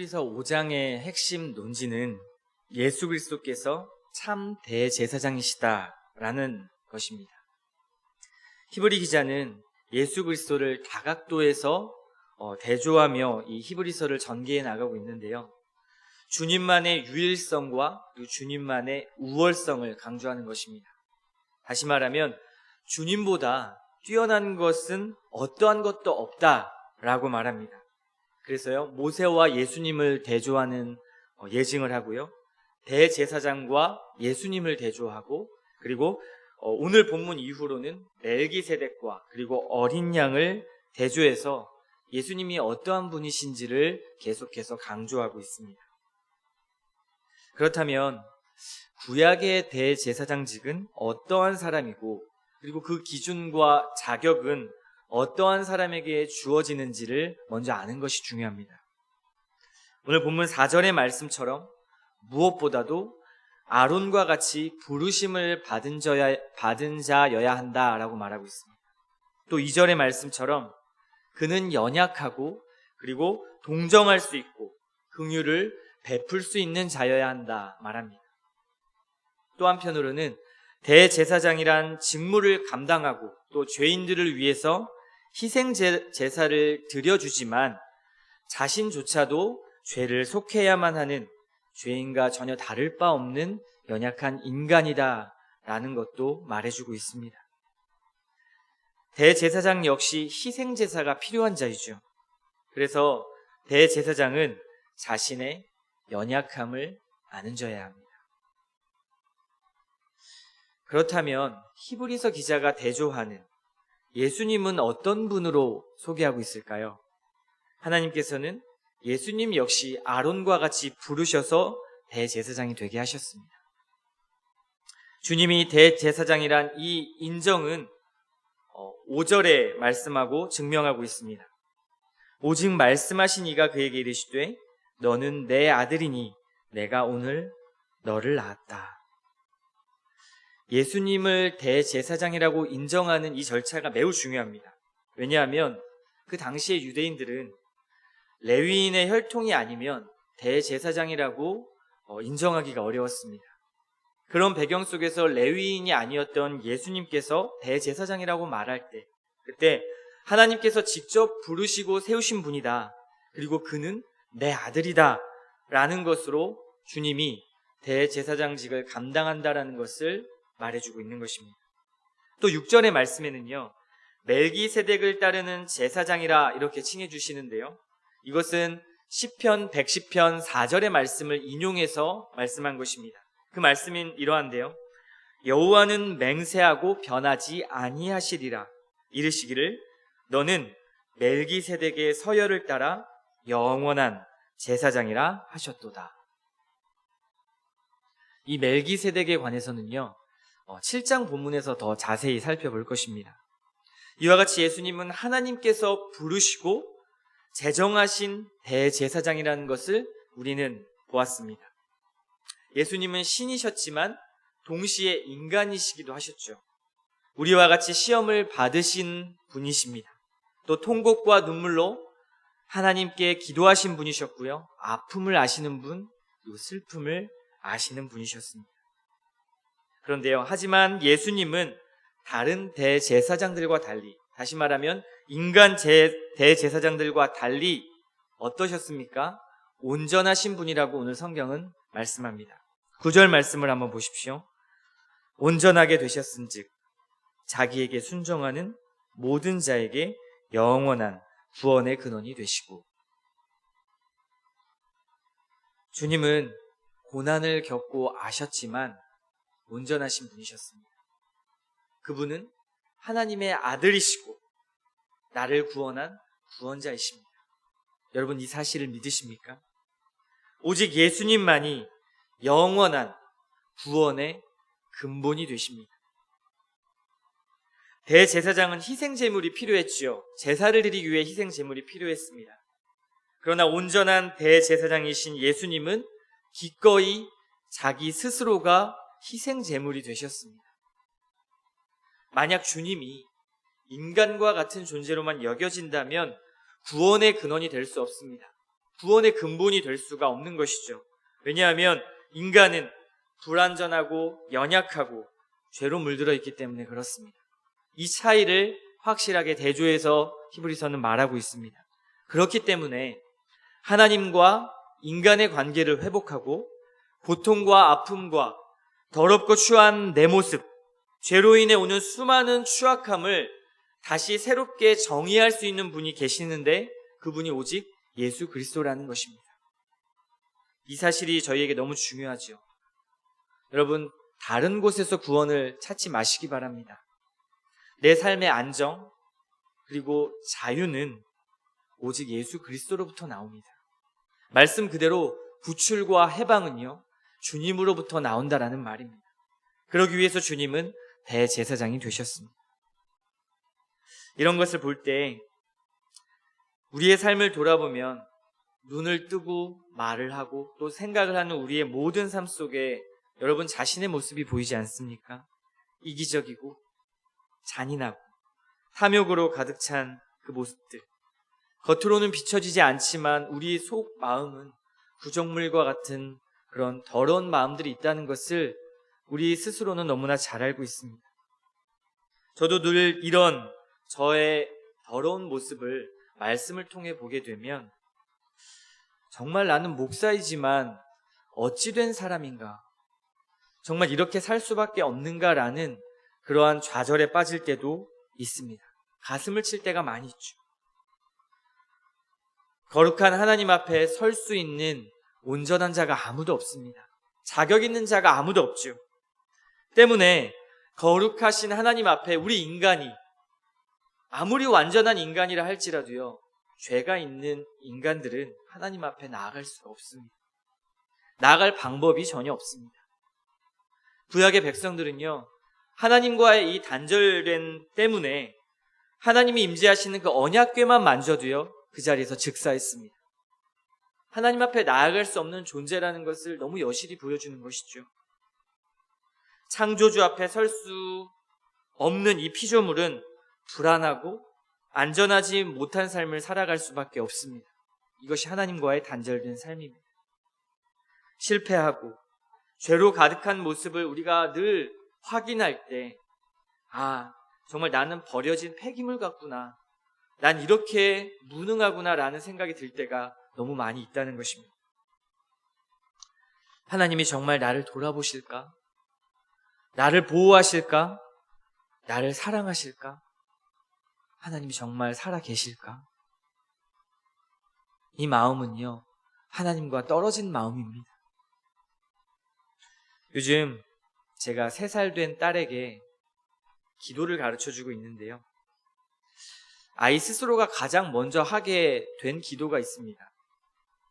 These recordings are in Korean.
히브리서 5장의 핵심 논지는 예수 그리스도께서 참 대제사장이시다라는 것입니다. 히브리 기자는 예수 그리스도를 다각도에서 대조하며 이 히브리서를 전개해 나가고 있는데요. 주님만의 유일성과 그리고 주님만의 우월성을 강조하는 것입니다. 다시 말하면 주님보다 뛰어난 것은 어떠한 것도 없다라고 말합니다. 그래서요, 모세와 예수님을 대조하는 예증을 하고요, 대제사장과 예수님을 대조하고, 그리고 오늘 본문 이후로는 멜기세덱과 그리고 어린 양을 대조해서 예수님이 어떠한 분이신지를 계속해서 강조하고 있습니다. 그렇다면 구약의 대제사장직은 어떠한 사람이고, 그리고 그 기준과 자격은 어떠한 사람에게 주어지는지를 먼저 아는 것이 중요합니다. 오늘 본문 4절의 말씀처럼 무엇보다도 아론과 같이 부르심을 받은 자여야 한다라고 말하고 있습니다. 또 2절의 말씀처럼 그는 연약하고 그리고 동정할 수 있고 긍휼을 베풀 수 있는 자여야 한다 말합니다. 또 한편으로는 대제사장이란 직무를 감당하고 또 죄인들을 위해서 희생 제사를 드려주지만 자신조차도 죄를 속해야만 하는 죄인과 전혀 다를 바 없는 연약한 인간이다라는 것도 말해주고 있습니다. 대제사장 역시 희생 제사가 필요한 자이죠. 그래서 대제사장은 자신의 연약함을 아는 자여야 합니다. 그렇다면 히브리서 기자가 대조하는 예수님은 어떤 분으로 소개하고 있을까요? 하나님께서는 예수님 역시 아론과 같이 부르셔서 대제사장이 되게 하셨습니다. 주님이 대제사장이란 이 인정은 5절에 말씀하고 증명하고 있습니다. 오직 말씀하신 이가 그에게 이르시되 너는 내 아들이니 내가 오늘 너를 낳았다. 예수님을 대제사장이라고 인정하는 이 절차가 매우 중요합니다. 왜냐하면 그 당시의 유대인들은 레위인의 혈통이 아니면 대제사장이라고 인정하기가 어려웠습니다. 그런 배경 속에서 레위인이 아니었던 예수님께서 대제사장이라고 말할 때, 그때 하나님께서 직접 부르시고 세우신 분이다, 그리고 그는 내 아들이다 라는 것으로 주님이 대제사장직을 감당한다라는 것을 말해주고 있는 것입니다. 또 6절의 말씀에는요, 멜기세덱을 따르는 제사장이라 이렇게 칭해 주시는데요, 이것은 시편 110편 4절의 말씀을 인용해서 말씀한 것입니다. 그 말씀은 이러한데요, 여호와는 맹세하고 변하지 아니하시리라 이르시기를 너는 멜기세덱의 서열을 따라 영원한 제사장이라 하셨도다. 이 멜기세덱에 관해서는요, 7장 본문에서 더 자세히 살펴볼 것입니다. 이와 같이 예수님은 하나님께서 부르시고 제정하신 대제사장이라는 것을 우리는 보았습니다. 예수님은 신이셨지만 동시에 인간이시기도 하셨죠. 우리와 같이 시험을 받으신 분이십니다. 또 통곡과 눈물로 하나님께 기도하신 분이셨고요, 아픔을 아시는 분, 그리고 슬픔을 아시는 분이셨습니다. 그런데요, 하지만 예수님은 다른 대제사장들과 달리, 다시 말하면 인간 대제사장들과 달리 어떠셨습니까? 온전하신 분이라고 오늘 성경은 말씀합니다. 9절 말씀을 한번 보십시오. 온전하게 되셨은즉 자기에게 순종하는 모든 자에게 영원한 구원의 근원이 되시고. 주님은 고난을 겪고 아셨지만 온전하신 분이셨습니다. 그분은 하나님의 아들이시고 나를 구원한 구원자이십니다. 여러분, 이 사실을 믿으십니까? 오직 예수님만이 영원한 구원의 근본이 되십니다. 대제사장은 희생제물이 필요했지요. 제사를 드리기 위해 희생제물이 필요했습니다. 그러나 온전한 대제사장이신 예수님은 기꺼이 자기 스스로가 희생제물이 되셨습니다. 만약 주님이 인간과 같은 존재로만 여겨진다면 구원의 근원이 될 수 없습니다. 구원의 근본이 될 수가 없는 것이죠. 왜냐하면 인간은 불완전하고 연약하고 죄로 물들어 있기 때문에 그렇습니다. 이 차이를 확실하게 대조해서 히브리서는 말하고 있습니다. 그렇기 때문에 하나님과 인간의 관계를 회복하고 고통과 아픔과 더럽고 추한 내 모습, 죄로 인해 오는 수많은 추악함을 다시 새롭게 정의할 수 있는 분이 계시는데 그분이 오직 예수 그리스도라는 것입니다. 이 사실이 저희에게 너무 중요하죠. 여러분, 다른 곳에서 구원을 찾지 마시기 바랍니다. 내 삶의 안정 그리고 자유는 오직 예수 그리스도로부터 나옵니다. 말씀 그대로 구출과 해방은요, 주님으로부터 나온다라는 말입니다. 그러기 위해서 주님은 대제사장이 되셨습니다. 이런 것을 볼 때 우리의 삶을 돌아보면 눈을 뜨고 말을 하고 또 생각을 하는 우리의 모든 삶 속에 여러분 자신의 모습이 보이지 않습니까? 이기적이고 잔인하고 탐욕으로 가득 찬 그 모습들. 겉으로는 비춰지지 않지만 우리 속 마음은 구정물과 같은 그런 더러운 마음들이 있다는 것을 우리 스스로는 너무나 잘 알고 있습니다. 저도 늘 이런 저의 더러운 모습을 말씀을 통해 보게 되면 정말 나는 목사이지만 어찌 된 사람인가? 정말 이렇게 살 수밖에 없는가라는 그러한 좌절에 빠질 때도 있습니다. 가슴을 칠 때가 많이 있죠. 거룩한 하나님 앞에 설 수 있는 온전한 자가 아무도 없습니다. 자격 있는 자가 아무도 없죠. 때문에 거룩하신 하나님 앞에 우리 인간이 아무리 완전한 인간이라 할지라도요, 죄가 있는 인간들은 하나님 앞에 나아갈 수가 없습니다. 나아갈 방법이 전혀 없습니다. 구약의 백성들은요, 하나님과의 이 단절됨 때문에 하나님이 임재하시는 그 언약궤만 만져도요, 그 자리에서 즉사했습니다. 하나님 앞에 나아갈 수 없는 존재라는 것을 너무 여실히 보여주는 것이죠. 창조주 앞에 설 수 없는 이 피조물은 불안하고 안전하지 못한 삶을 살아갈 수밖에 없습니다. 이것이 하나님과의 단절된 삶입니다. 실패하고 죄로 가득한 모습을 우리가 늘 확인할 때, 정말 나는 버려진 폐기물 같구나, 난 이렇게 무능하구나 라는 생각이 들 때가 너무 많이 있다는 것입니다. 하나님이 정말 나를 돌아보실까? 나를 보호하실까? 나를 사랑하실까? 하나님이 정말 살아 계실까? 이 마음은요, 하나님과 떨어진 마음입니다. 요즘 제가 3살 된 딸에게 기도를 가르쳐주고 있는데요. 아이 스스로가 가장 먼저 하게 된 기도가 있습니다.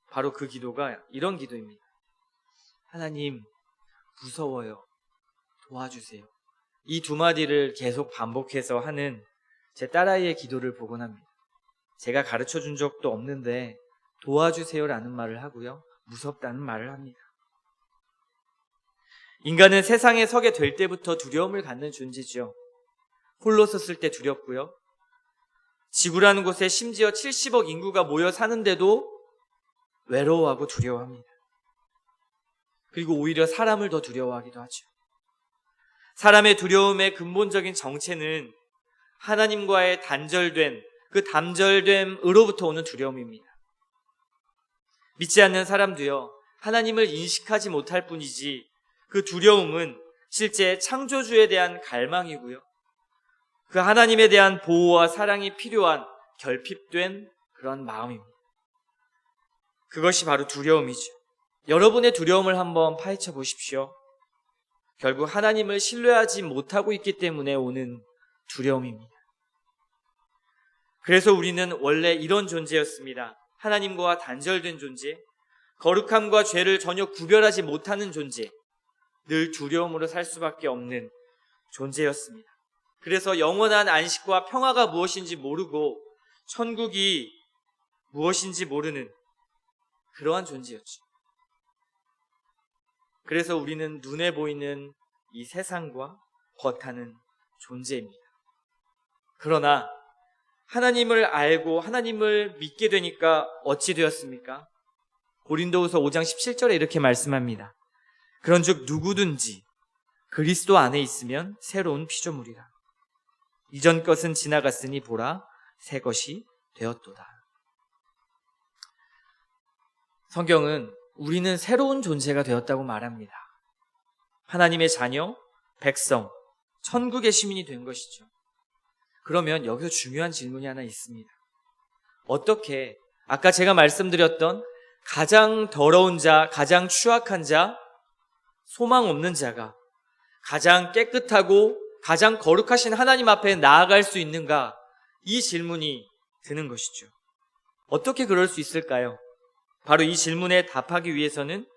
바로 그 기도가 이런 기도입니다. 하나님, 무서워요. 도와주세요. 이 2마디를 계속 반복해서 하는 제 딸아이의 기도를 보곤 합니다. 제가 가르쳐준 적도 없는데 도와주세요라는 말을 하고요, 무섭다는 말을 합니다. 인간은 세상에 서게 될 때부터 두려움을 갖는 존재죠. 홀로 섰을 때 두렵고요, 지구라는 곳에 심지어 70억 인구가 모여 사는데도 외로워하고 두려워합니다. 그리고 오히려 사람을 더 두려워하기도 하죠. 사람의 두려움의 근본적인 정체는 하나님과의 단절된, 그 단절됨으로부터 오는 두려움입니다. 믿지 않는 사람도요, 하나님을 인식하지 못할 뿐이지 그 두려움은 실제 창조주에 대한 갈망이고요, 그 하나님에 대한 보호와 사랑이 필요한 결핍된 그런 마음입니다. 그것이 바로 두려움이죠. 여러분의 두려움을 한번 파헤쳐 보십시오. 결국 하나님을 신뢰하지 못하고 있기 때문에 오는 두려움입니다. 그래서 우리는 원래 이런 존재였습니다. 하나님과 단절된 존재, 거룩함과 죄를 전혀 구별하지 못하는 존재, 늘 두려움으로 살 수밖에 없는 존재였습니다. 그래서 영원한 안식과 평화가 무엇인지 모르고 천국이 무엇인지 모르는 그러한 존재였죠. 그래서 우리는 눈에 보이는 이 세상과 겉하는 존재입니다. 그러나 하나님을 알고 하나님을 믿게 되니까 어찌 되었습니까? 고린도후서 5장 17절에 이렇게 말씀합니다. 그런즉 누구든지 그리스도 안에 있으면 새로운 피조물이라. 이전 것은 지나갔으니 보라 새 것이 되었도다. 성경은 우리는 새로운 존재가 되었다고 말합니다. 하나님의 자녀, 백성, 천국의 시민이 된 것이죠. 그러면 여기서 중요한 질문이 하나 있습니다. 어떻게 아까 제가 말씀드렸던 가장 더러운 자, 가장 추악한 자, 소망 없는 자가 가장 깨끗하고 가장 거룩하신 하나님 앞에 나아갈 수 있는가? 이 질문이 드는 것이죠. 어떻게 그럴 수 있을까요? 바로 이 질문에 답하기 위해서는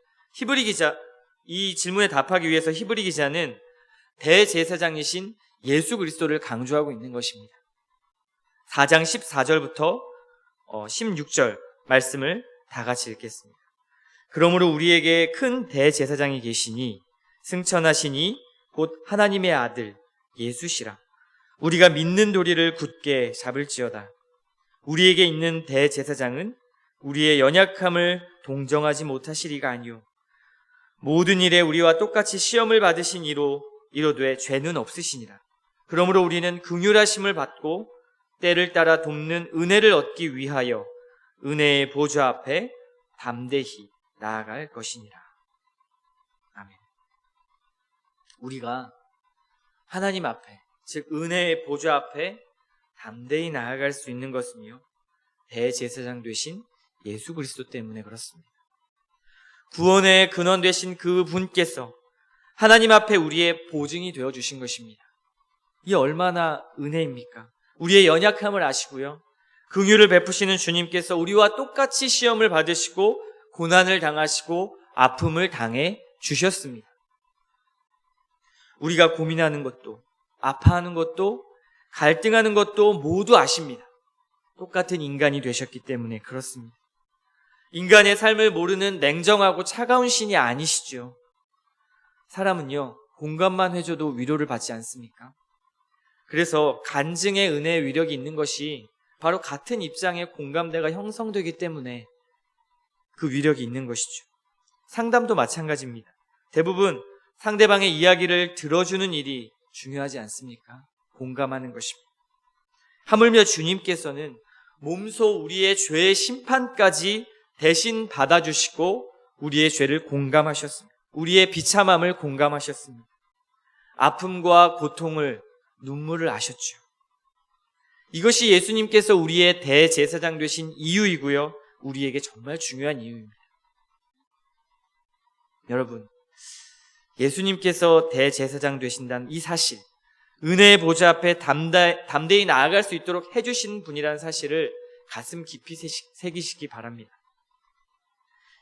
이 질문에 답하기 위해서 히브리 기자는 대제사장이신 예수 그리스도를 강조하고 있는 것입니다. 4장 14절부터 16절 말씀을 다 같이 읽겠습니다. 그러므로 우리에게 큰 대제사장이 계시니 승천하시니 곧 하나님의 아들 예수시라. 우리가 믿는 도리를 굳게 잡을지어다. 우리에게 있는 대제사장은 우리의 연약함을 동정하지 못하시리가 아니요 모든 일에 우리와 똑같이 시험을 받으신 이로되 죄는 없으시니라. 그러므로 우리는 긍휼하심을 받고 때를 따라 돕는 은혜를 얻기 위하여 은혜의 보좌 앞에 담대히 나아갈 것이니라. 아멘. 우리가 하나님 앞에, 즉 은혜의 보좌 앞에 담대히 나아갈 수 있는 것은요, 대제사장 되신 예수 그리스도 때문에 그렇습니다. 구원의 근원 되신 그 분께서 하나님 앞에 우리의 보증이 되어주신 것입니다. 이 얼마나 은혜입니까? 우리의 연약함을 아시고요, 긍휼을 베푸시는 주님께서 우리와 똑같이 시험을 받으시고 고난을 당하시고 아픔을 당해 주셨습니다. 우리가 고민하는 것도, 아파하는 것도, 갈등하는 것도 모두 아십니다. 똑같은 인간이 되셨기 때문에 그렇습니다. 인간의 삶을 모르는 냉정하고 차가운 신이 아니시죠. 사람은요, 공감만 해줘도 위로를 받지 않습니까? 그래서 간증의 은혜의 위력이 있는 것이 바로 같은 입장의 공감대가 형성되기 때문에 그 위력이 있는 것이죠. 상담도 마찬가지입니다. 대부분 상대방의 이야기를 들어주는 일이 중요하지 않습니까? 공감하는 것입니다. 하물며 주님께서는 몸소 우리의 죄의 심판까지 대신 받아주시고 우리의 죄를 공감하셨습니다. 우리의 비참함을 공감하셨습니다. 아픔과 고통을, 눈물을 아셨죠. 이것이 예수님께서 우리의 대제사장 되신 이유이고요, 우리에게 정말 중요한 이유입니다. 여러분, 예수님께서 대제사장 되신다는 이 사실, 은혜의 보좌 앞에 담대히 나아갈 수 있도록 해주신 분이라는 사실을 가슴 깊이 새기시기 바랍니다.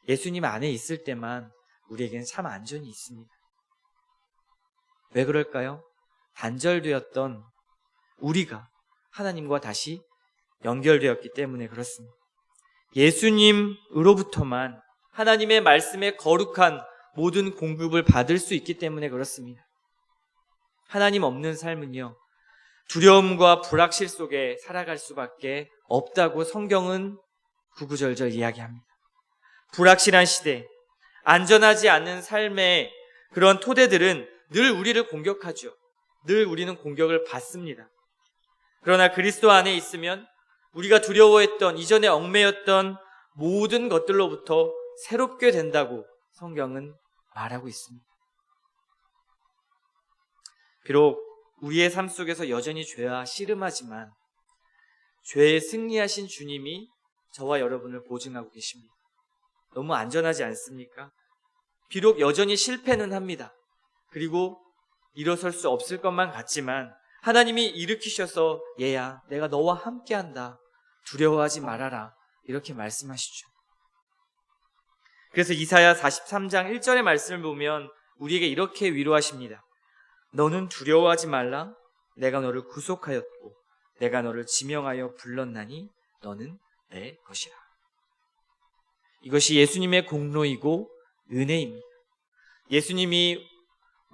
예수님 안에 있을 때만 우리에게는 참 안전이 있습니다. 왜 그럴까요? 단절되었던 우리가 하나님과 다시 연결되었기 때문에 그렇습니다. 예수님으로부터만 하나님의 말씀에 거룩한 모든 공급을 받을 수 있기 때문에 그렇습니다. 하나님 없는 삶은요, 두려움과 불확실 속에 살아갈 수밖에 없다고 성경은 구구절절 이야기합니다. 불확실한 시대, 안전하지 않은 삶의 그런 토대들은 늘 우리를 공격하죠. 늘 우리는 공격을 받습니다. 그러나 그리스도 안에 있으면 우리가 두려워했던, 이전에 얽매였던 모든 것들로부터 새롭게 된다고 성경은 말하고 있습니다. 비록 우리의 삶 속에서 여전히 죄와 씨름하지만 죄에 승리하신 주님이 저와 여러분을 보증하고 계십니다. 너무 안전하지 않습니까? 비록 여전히 실패는 합니다. 그리고 일어설 수 없을 것만 같지만 하나님이 일으키셔서 얘야, 내가 너와 함께한다. 두려워하지 말아라. 이렇게 말씀하시죠. 그래서 이사야 43장 1절의 말씀을 보면 우리에게 이렇게 위로하십니다. 너는 두려워하지 말라. 내가 너를 구속하였고 내가 너를 지명하여 불렀나니 너는 내 것이라. 이것이 예수님의 공로이고 은혜입니다. 예수님이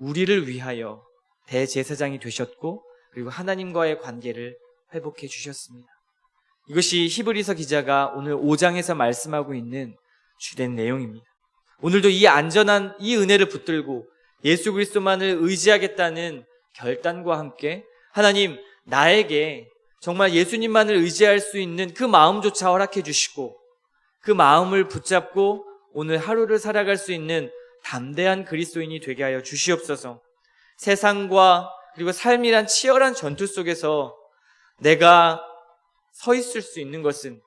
우리를 위하여 대제사장이 되셨고 그리고 하나님과의 관계를 회복해 주셨습니다. 이것이 히브리서 기자가 오늘 5장에서 말씀하고 있는 주된 내용입니다. 오늘도 이 안전한 이 은혜를 붙들고 예수 그리스도만을 의지하겠다는 결단과 함께 하나님 나에게 정말 예수님만을 의지할 수 있는 그 마음조차 허락해 주시고 그 마음을 붙잡고 오늘 하루를 살아갈 수 있는 담대한 그리스도인이 되게 하여 주시옵소서. 세상과 그리고 삶이란 치열한 전투 속에서 내가 서 있을 수 있는 것은,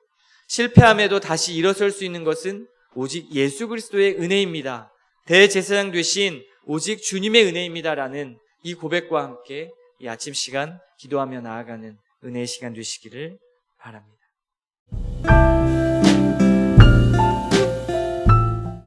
실패함에도 다시 일어설 수 있는 것은 오직 예수 그리스도의 은혜입니다. 대제사장 되신 오직 주님의 은혜입니다라는 이 고백과 함께 이 아침 시간 기도하며 나아가는 은혜의 시간 되시기를 바랍니다.